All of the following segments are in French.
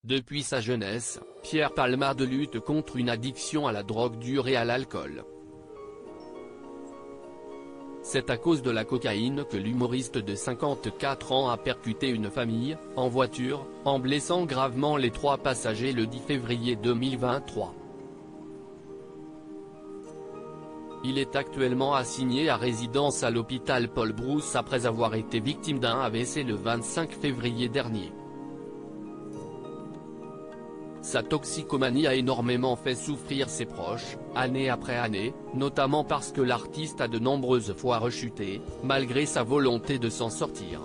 Depuis sa jeunesse, Pierre Palmade lutte contre une addiction à la drogue dure et à l'alcool. C'est à cause de la cocaïne que l'humoriste de 54 ans a percuté une famille, en voiture, en blessant gravement les 3 passagers le 10 février 2023. Il est actuellement assigné à résidence à l'hôpital Paul Brousse après avoir été victime d'un AVC le 25 février dernier. Sa toxicomanie a énormément fait souffrir ses proches, année après année, notamment parce que l'artiste a de nombreuses fois rechuté, malgré sa volonté de s'en sortir.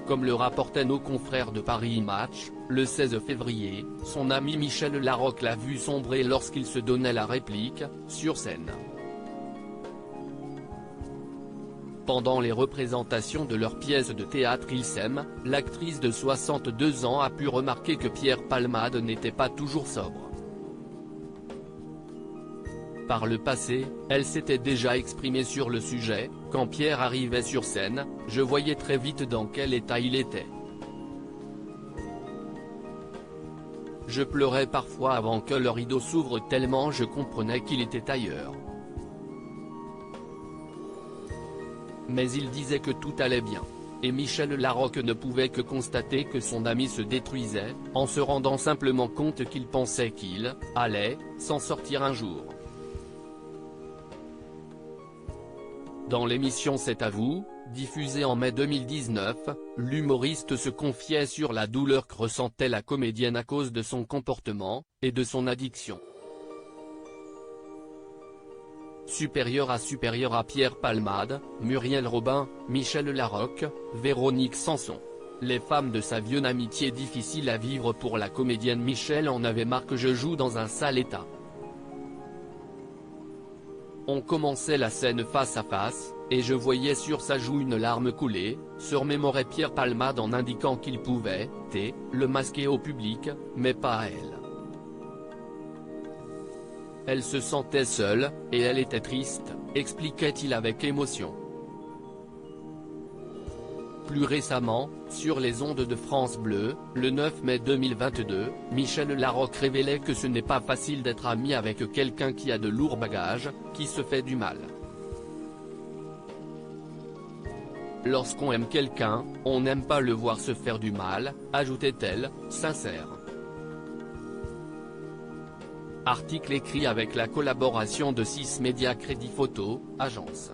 Comme le rapportaient nos confrères de Paris Match, le 16 février, son ami Michel Larocque l'a vu sombrer lorsqu'il se donnait la réplique, sur scène. Pendant les représentations de leur pièce de théâtre Ils s'aiment, l'actrice de 62 ans a pu remarquer que Pierre Palmade n'était pas toujours sobre. Par le passé, elle s'était déjà exprimée sur le sujet: « Quand Pierre arrivait sur scène, je voyais très vite dans quel état il était. Je pleurais parfois avant que le rideau s'ouvre tellement je comprenais qu'il était ailleurs. Mais il disait que tout allait bien. » Et Michel Larocque ne pouvait que constater que son ami se détruisait, en se rendant simplement compte qu'il pensait qu'il allait s'en sortir un jour. Dans l'émission C'est à vous, diffusée en mai 2019, l'humoriste se confiait sur la douleur que ressentait la comédienne à cause de son comportement, et de son addiction. Supérieur à Pierre Palmade, Muriel Robin, Michel Larocque, Véronique Sanson. Les femmes de sa vieille amitié difficile à vivre pour la comédienne. Michel en avait marre que je joue dans un sale état. On commençait la scène face à face, et je voyais sur sa joue une larme couler, se remémorait Pierre Palmade en indiquant qu'il pouvait, le masquer au public, mais pas à elle. Elle se sentait seule, et elle était triste, expliquait-il avec émotion. Plus récemment, sur les ondes de France Bleu, le 9 mai 2022, Michel Larocque révélait que ce n'est pas facile d'être ami avec quelqu'un qui a de lourds bagages, qui se fait du mal. Lorsqu'on aime quelqu'un, on n'aime pas le voir se faire du mal, ajoutait-elle, sincère. Article écrit avec la collaboration de 6 Médias Crédit Photo, agence.